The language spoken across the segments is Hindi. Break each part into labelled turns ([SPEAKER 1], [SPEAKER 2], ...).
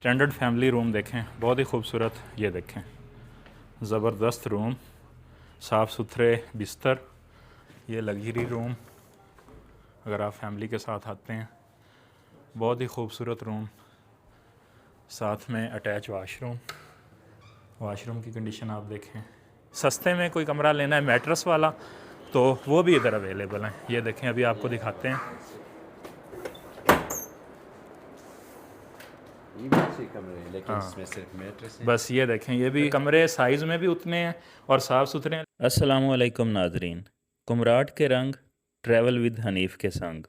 [SPEAKER 1] स्टैंडर्ड फैमिली रूम देखें, बहुत ही खूबसूरत। ये देखें, ज़बरदस्त रूम, साफ़ सुथरे बिस्तर। ये लग्जरी रूम अगर आप फैमिली के साथ आते हैं, बहुत ही खूबसूरत रूम। साथ में अटैच वाशरूम की कंडीशन आप देखें। सस्ते में कोई कमरा लेना है मैट्रेस वाला तो वो भी इधर अवेलेबल हैं। ये देखें, अभी आपको दिखाते हैं।
[SPEAKER 2] ये भी अच्छे कमरे हैं, लेकिन
[SPEAKER 1] हाँ,
[SPEAKER 2] इसमें सिर्फ मैट्रेस है।
[SPEAKER 1] बस ये देखें, ये भी कमरे साइज़ में भी उतने हैं और साफ़ सुथरे हैं।
[SPEAKER 3] अस्सलामुअलैकुम नाजरीन, कुमराट के रंग ट्रैवल विद हनीफ के संग।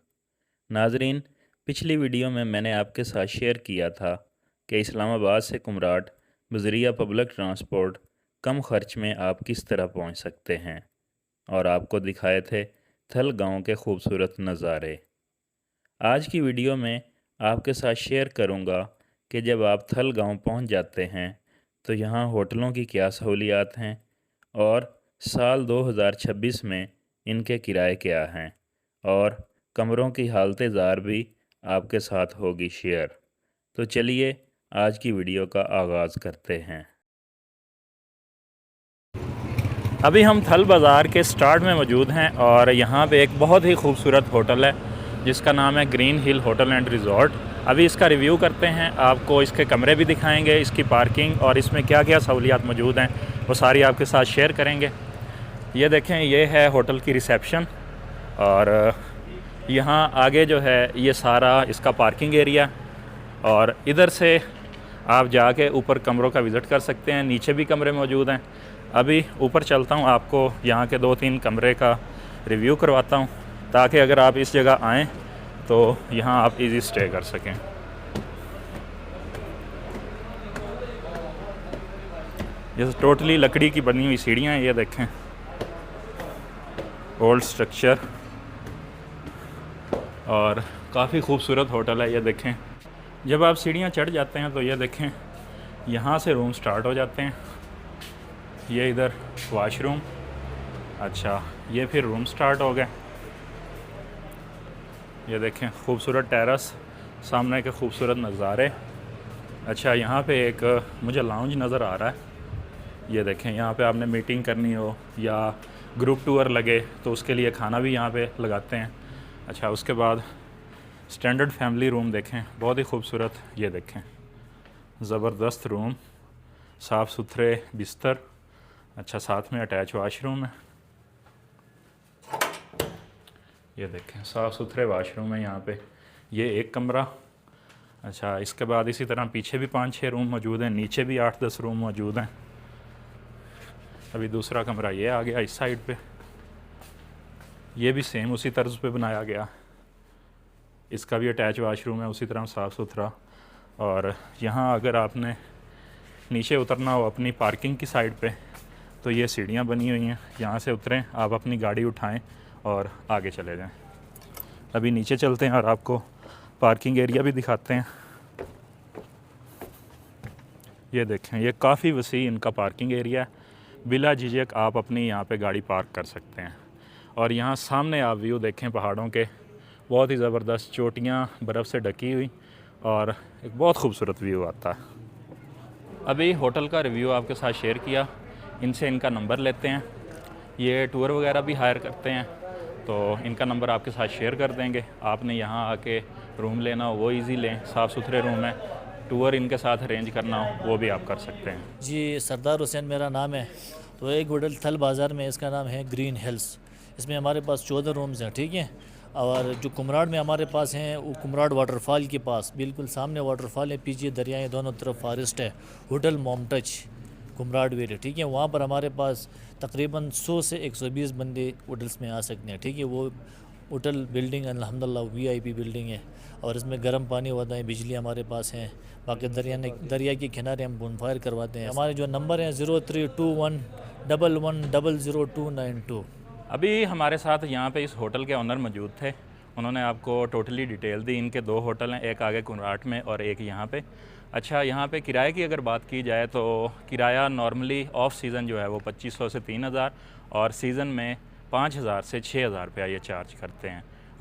[SPEAKER 3] नाजरीन, पिछली वीडियो में मैंने आपके साथ शेयर किया था कि इस्लामाबाद से कुमराट बज़रिया पब्लिक ट्रांसपोर्ट कम ख़र्च में आप किस तरह पहुंच सकते हैं, और आपको दिखाए थे थल गांव के खूबसूरत नज़ारे। आज की वीडियो में आपके साथ शेयर करूंगा कि जब आप थल गांव पहुंच जाते हैं तो यहाँ होटलों की क्या सहूलियात हैं और साल 2026 में इनके किराए क्या हैं, और कमरों की हालत ज़ार भी आपके साथ होगी शेयर। तो चलिए आज की वीडियो का आगाज़ करते हैं।
[SPEAKER 1] अभी हम थल बाज़ार के स्टार्ट में मौजूद हैं और यहाँ पे एक बहुत ही खूबसूरत होटल है जिसका नाम है Green Hill hotel and resort. अभी इसका रिव्यू करते हैं, आपको इसके कमरे भी दिखाएंगे, इसकी पार्किंग और इसमें क्या क्या सहूलियात मौजूद हैं वो सारी आपके साथ शेयर करेंगे। ये देखें, ये है होटल की रिसेप्शन और यहाँ आगे जो है ये सारा इसका पार्किंग एरिया, और इधर से आप जाके ऊपर कमरों का विज़िट कर सकते हैं। नीचे भी कमरे मौजूद हैं। अभी ऊपर चलता हूँ, आपको यहाँ के 2-3 कमरे का रिव्यू करवाता हूँ ताकि अगर आप इस जगह आएँ तो यहाँ आप इजी स्टे कर सकें। ये टोटली लकड़ी की बनी हुई सीढ़ियाँ हैं, ये देखें, ओल्ड स्ट्रक्चर और काफ़ी खूबसूरत होटल है। ये देखें, जब आप सीढ़ियाँ चढ़ जाते हैं तो ये देखें यहाँ से रूम स्टार्ट हो जाते हैं। ये इधर वाशरूम, अच्छा ये फिर रूम स्टार्ट हो गए। ये देखें, खूबसूरत टेरेस, सामने के खूबसूरत नज़ारे। अच्छा, यहाँ पे एक मुझे लाउंज नज़र आ रहा है। ये देखें, यहाँ पे आपने मीटिंग करनी हो या ग्रुप टूर लगे तो उसके लिए खाना भी यहाँ पे लगाते हैं। अच्छा, उसके बाद स्टैंडर्ड फैमिली रूम देखें, बहुत ही खूबसूरत। ये देखें, ज़बरदस्त रूम, साफ़ सुथरे बिस्तर। अच्छा, साथ में अटैच वाशरूम है। ये देखें, साफ़ सुथरे वाशरूम है यहाँ पे। ये एक कमरा। अच्छा, इसके बाद इसी तरह पीछे भी 5-6 रूम मौजूद हैं, नीचे भी 8-10 रूम मौजूद हैं। अभी दूसरा कमरा ये आ गया इस साइड पे, ये भी सेम उसी तर्ज पे बनाया गया। इसका भी अटैच वाशरूम है, उसी तरह साफ़ सुथरा। और यहाँ अगर आपने नीचे उतरना हो अपनी पार्किंग की साइड पे तो ये सीढ़ियाँ बनी हुई हैं, यहाँ से उतरें, आप अपनी गाड़ी उठाएं और आगे चले जाएं। अभी नीचे चलते हैं और आपको पार्किंग एरिया भी दिखाते हैं। ये देखें, ये काफ़ी वसी इनका पार्किंग एरिया है, बिला झिझक आप अपनी यहाँ पे गाड़ी पार्क कर सकते हैं। और यहाँ सामने आप व्यू देखें पहाड़ों के, बहुत ही ज़बरदस्त, चोटियाँ बर्फ़ से ढकी हुई और एक बहुत खूबसूरत व्यू आता है। अभी होटल का रिव्यू आपके साथ शेयर किया, इनसे इनका नंबर लेते हैं। ये टूर वगैरह भी हायर करते हैं तो इनका नंबर आपके साथ शेयर कर देंगे। आपने यहाँ आके रूम लेना हो वो इजी लें, साफ़ सुथरे रूम है। टूर इनके साथ अरेंज करना हो वो भी आप कर सकते हैं।
[SPEAKER 4] जी, सरदार हुसैन मेरा नाम है। तो एक होटल थल बाज़ार में, इसका नाम है ग्रीन हिल्स। इसमें हमारे पास 14 रूम्स हैं, ठीक है। और जो कुमराट में हमारे पास हैं वो कुमराट वाटरफॉल के पास, बिल्कुल सामने वाटरफॉल है, पीछे दरिया है, दोनों तरफ फॉरेस्ट है। होटल मोमटच कुमराट वेरी, ठीक है। वहाँ पर हमारे पास तकरीबन 100 से 120 बंदे होटल्स में आ सकते हैं, ठीक है। वो होटल बिल्डिंग अल्हम्दुलिल्लाह VIP बिल्डिंग है और इसमें गर्म पानी होता है, बिजली हमारे पास है। बाकी दरिया के किनारे हम बोनफायर करवाते हैं। हमारे जो नंबर हैं 032111000292।
[SPEAKER 1] अभी हमारे साथ यहाँ पे इस होटल के ऑनर मौजूद थे, उन्होंने आपको टोटली डिटेल दी। इनके 2 होटल हैं, एक आगे कुमराट में और एक यहाँ पे। अच्छा, यहाँ पे किराए की अगर बात की जाए तो किराया नॉर्मली ऑफ सीज़न जो है वो 2500 से 3000 और सीज़न में 5000 से 6000 रुपया ये चार्ज करते हैं।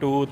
[SPEAKER 1] 2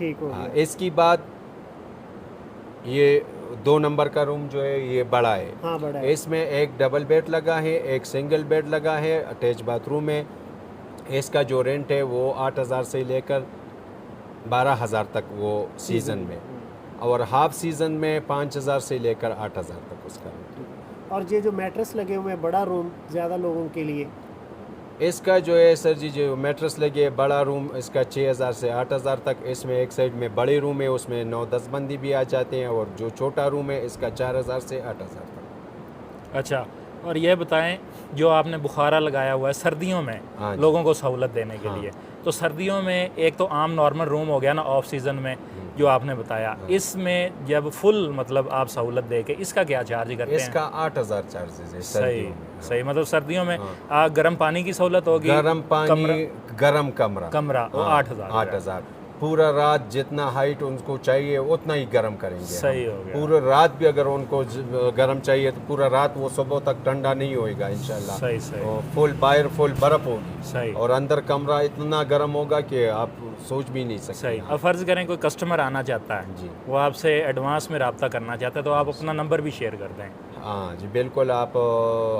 [SPEAKER 5] ठीक हो
[SPEAKER 2] हाँ,
[SPEAKER 5] गया।
[SPEAKER 2] इसकी बाद ये 2 नंबर का रूम जो है ये बड़ा है।
[SPEAKER 5] हाँ बड़ा है।
[SPEAKER 2] इसमें एक डबल बेड लगा है, एक सिंगल बेड लगा है, अटैच बाथरूम है। इसका जो रेंट है वो 8,000 से लेकर 12,000 तक वो सीज़न में, और हाफ सीज़न में 5,000 से लेकर 8,000 तक उसका रेंट।
[SPEAKER 5] और ये जो मैट्रेस लगे हुए हैं बड़ा रूम ज़्यादा लोगों के लिए,
[SPEAKER 2] इसका जो है सर जी जो मैट्रेस लगे है बड़ा रूम, इसका 6,000 से 8,000 तक। इसमें एक साइड में बड़े रूम है, उसमें 9-10 बंदी भी आ जाते हैं, और जो छोटा रूम है इसका 4,000 से 8,000 तक।
[SPEAKER 1] अच्छा, और ये बताएं जो आपने बुखारा लगाया हुआ है सर्दियों में
[SPEAKER 2] हाँ जी।
[SPEAKER 1] लोगों को सहूलत देने के लिए, तो सर्दियों में एक तो आम नॉर्मल रूम हो गया ना ऑफ सीज़न में जो आपने बताया, इसमें जब फुल मतलब आप सहूलत दे के इसका क्या चार्ज करते हैं?
[SPEAKER 2] इसका 8,000 चार्जेस है
[SPEAKER 1] सही
[SPEAKER 2] सर्दियों में।
[SPEAKER 1] सही, मतलब सर्दियों में गर्म पानी की सहूलत होगी,
[SPEAKER 2] गर्म पानी, गर्म कमरा
[SPEAKER 1] वो 8,000
[SPEAKER 2] 8,000। पूरा रात जितना हाइट उनको चाहिए उतना ही गर्म करेंगे
[SPEAKER 1] सही
[SPEAKER 2] हम।
[SPEAKER 1] हो गया।
[SPEAKER 2] पूरा रात भी अगर उनको गर्म चाहिए तो पूरा रात वो सुबह तक ठंडा नहीं होएगा इंशाल्लाह।
[SPEAKER 1] सही सही
[SPEAKER 2] और फुल बाहर फुल बर्फ होगी,
[SPEAKER 1] सही
[SPEAKER 2] और अंदर कमरा इतना गर्म होगा कि आप सोच भी नहीं सकते।
[SPEAKER 1] सही। अब फ़र्ज़ करें कोई कस्टमर आना चाहता है
[SPEAKER 2] जी।
[SPEAKER 1] वो आपसे एडवांस में रब्ता करना चाहता है, तो आप अपना नंबर भी शेयर कर दें।
[SPEAKER 2] हाँ जी बिल्कुल, आप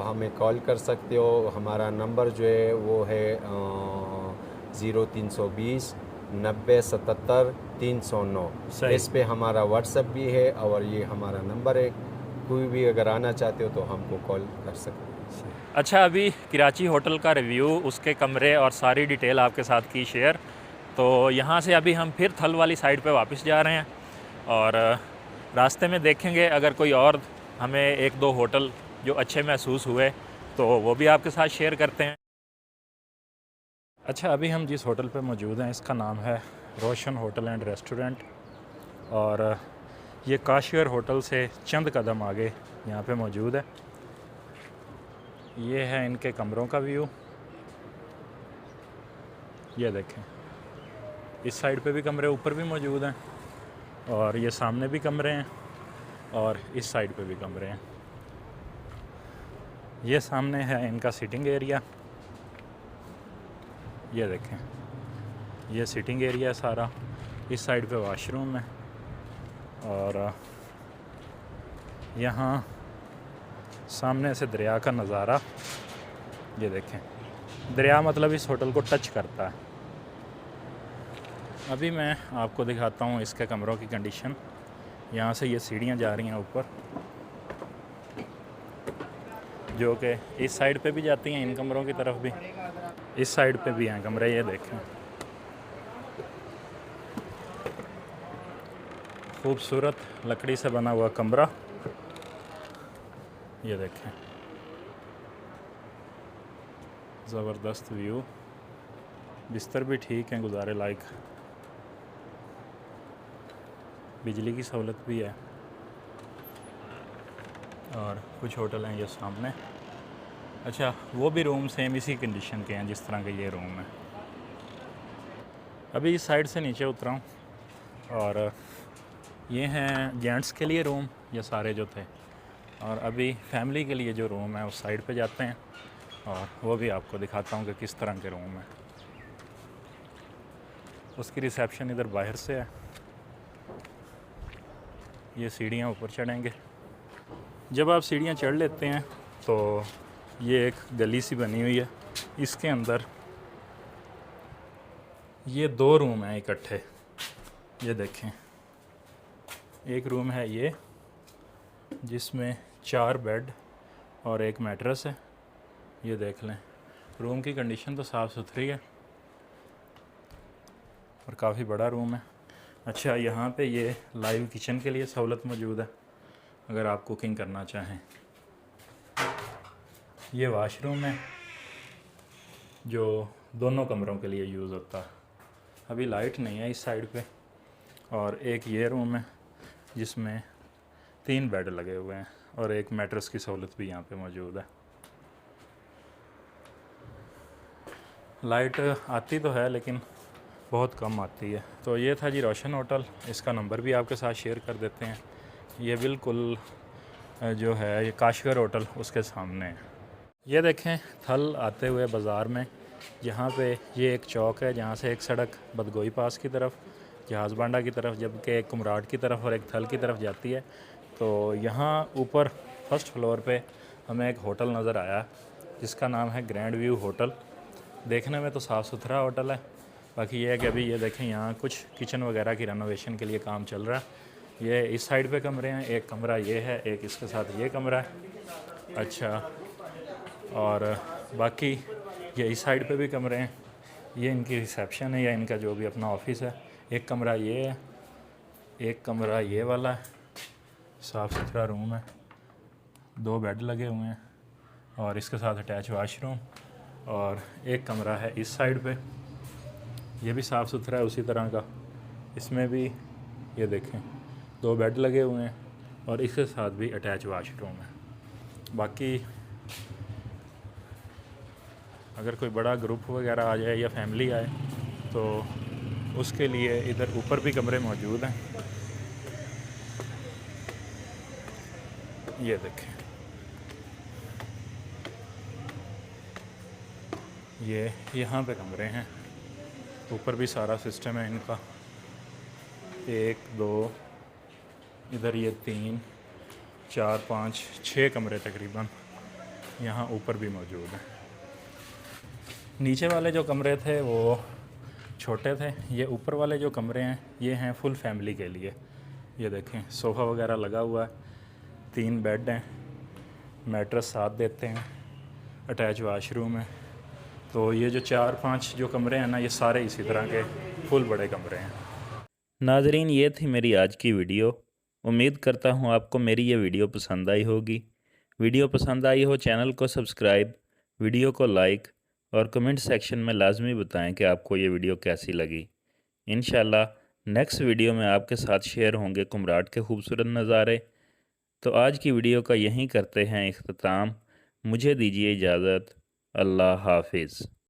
[SPEAKER 2] हमें कॉल कर सकते हो। हमारा नंबर जो है वो है 0320 90 77 309।
[SPEAKER 1] सही।
[SPEAKER 2] इस पे हमारा व्हाट्सएप भी है, और ये हमारा नंबर है। कोई भी अगर आना चाहते हो तो हमको कॉल कर सकते हो।
[SPEAKER 1] अच्छा, अभी कराची होटल का रिव्यू, उसके कमरे और सारी डिटेल आपके साथ की शेयर। तो यहाँ से अभी हम फिर थल वाली साइड पे वापस जा रहे हैं, और रास्ते में देखेंगे अगर कोई और हमें 1-2 होटल जो अच्छे महसूस हुए तो वो भी आपके साथ शेयर करते हैं। अच्छा, अभी हम जिस होटल पे मौजूद हैं इसका नाम है रोशन होटल एंड रेस्टोरेंट, और ये काशियर होटल से चंद कदम आगे यहाँ पे मौजूद है। ये है इनके कमरों का व्यू, ये देखें। इस साइड पे भी कमरे ऊपर भी मौजूद हैं, और ये सामने भी कमरे हैं, और इस साइड पे भी कमरे हैं। ये सामने है इनका सिटिंग एरिया, ये देखें ये सिटिंग एरिया है सारा। इस साइड पे वॉशरूम है, और यहाँ सामने से दरिया का नज़ारा, ये देखें। दरिया मतलब इस होटल को टच करता है। अभी मैं आपको दिखाता हूँ इसके कमरों की कंडीशन। यहाँ से ये सीढ़ियाँ जा रही हैं ऊपर, जो कि इस साइड पे भी जाती हैं, इन कमरों की तरफ भी, इस साइड पे भी हैं कमरे। ये देखें खूबसूरत लकड़ी से बना हुआ कमरा, ये देखें ज़बरदस्त व्यू। बिस्तर भी ठीक हैं, गुजारे लायक। बिजली की सहूलत भी है, और कुछ होटल हैं ये सामने। अच्छा, वो भी रूम सेम इसी कंडीशन के हैं जिस तरह के ये रूम है। अभी इस साइड से नीचे उतरा हूँ, और ये हैं जेंट्स के लिए रूम, ये सारे जो थे। और अभी फैमिली के लिए जो रूम है उस साइड पे जाते हैं, और वो भी आपको दिखाता हूँ कि किस तरह के रूम है। उसकी रिसेप्शन इधर बाहर से है। ये सीढ़ियाँ ऊपर चढ़ेंगे। जब आप सीढ़ियाँ चढ़ लेते हैं तो ये एक गली सी बनी हुई है, इसके अंदर ये 2 रूम हैं इकट्ठे। ये देखें, एक रूम है ये जिसमें 4 बेड और एक मैट्रेस है। ये देख लें, रूम की कंडीशन तो साफ़ सुथरी है और काफ़ी बड़ा रूम है। अच्छा, यहाँ पे ये लाइव किचन के लिए सहूलत मौजूद है अगर आप कुकिंग करना चाहें। ये वाशरूम है जो दोनों कमरों के लिए यूज़ होता है। अभी लाइट नहीं है इस साइड पे। और एक ये रूम है जिसमें 3 बेड लगे हुए हैं और एक मैट्रेस की सहूलत भी यहाँ पे मौजूद है। लाइट आती तो है लेकिन बहुत कम आती है। तो ये था जी रोशन होटल, इसका नंबर भी आपके साथ शेयर कर देते हैं। ये बिल्कुल जो है ये काशगर होटल उसके सामने है। ये देखें, थल आते हुए बाज़ार में यहाँ पे ये एक चौक है जहाँ से एक सड़क बदगोई पास की तरफ जहाज़ बांडा की तरफ, जबकि एक कुमराट की तरफ और एक थल की तरफ जाती है। तो यहाँ ऊपर फर्स्ट फ्लोर पे हमें एक होटल नज़र आया जिसका नाम है ग्रैंड व्यू होटल। देखने में तो साफ़ सुथरा होटल है, बाकी ये है कि अभी ये देखें यहाँ कुछ किचन वगैरह की रेनोवेशन के लिए काम चल रहा है। ये इस साइड पे कमरे हैं, एक कमरा ये है, एक इसके साथ ये कमरा है। अच्छा, और बाकी ये इस साइड पे भी कमरे हैं। ये इनकी रिसेप्शन है या इनका जो भी अपना ऑफिस है। एक कमरा ये है, एक कमरा ये वाला है, साफ़ सुथरा रूम है, 2 बेड लगे हुए हैं और इसके साथ अटैच वाशरूम। और एक कमरा है इस साइड पे, ये भी साफ़ सुथरा है उसी तरह का। इसमें भी ये देखें 2 बेड लगे हुए हैं और इसके साथ भी अटैच वाशरूम है। बाकी अगर कोई बड़ा ग्रुप वगैरह आ जाए या फैमिली आए तो उसके लिए इधर ऊपर भी कमरे मौजूद हैं। ये देखें, ये यहाँ पे कमरे हैं, ऊपर भी सारा सिस्टम है इनका। 1 2 इधर ये 3 4 5 6 कमरे तकरीबन यहाँ ऊपर भी मौजूद हैं। नीचे वाले जो कमरे थे वो छोटे थे, ये ऊपर वाले जो कमरे हैं ये हैं फुल फैमिली के लिए। ये देखें सोफ़ा वगैरह लगा हुआ है, 3 बेड हैं, मैट्रेस साथ देते हैं, अटैच वाशरूम है। तो ये जो 4-5 जो कमरे हैं ना, ये सारे इसी तरह के फुल बड़े कमरे हैं।
[SPEAKER 3] नाजरीन, ये थी मेरी आज की वीडियो। उम्मीद करता हूँ आपको मेरी ये वीडियो पसंद आई होगी। वीडियो पसंद आई हो चैनल को सब्सक्राइब, वीडियो को लाइक और कमेंट सेक्शन में लाजमी बताएं कि आपको ये वीडियो कैसी लगी। इंशाल्लाह नेक्स्ट वीडियो में आपके साथ शेयर होंगे कुमराट के खूबसूरत नज़ारे। तो आज की वीडियो का यहीं करते हैं इख्तिताम। मुझे दीजिए इजाज़त। अल्लाह हाफिज़।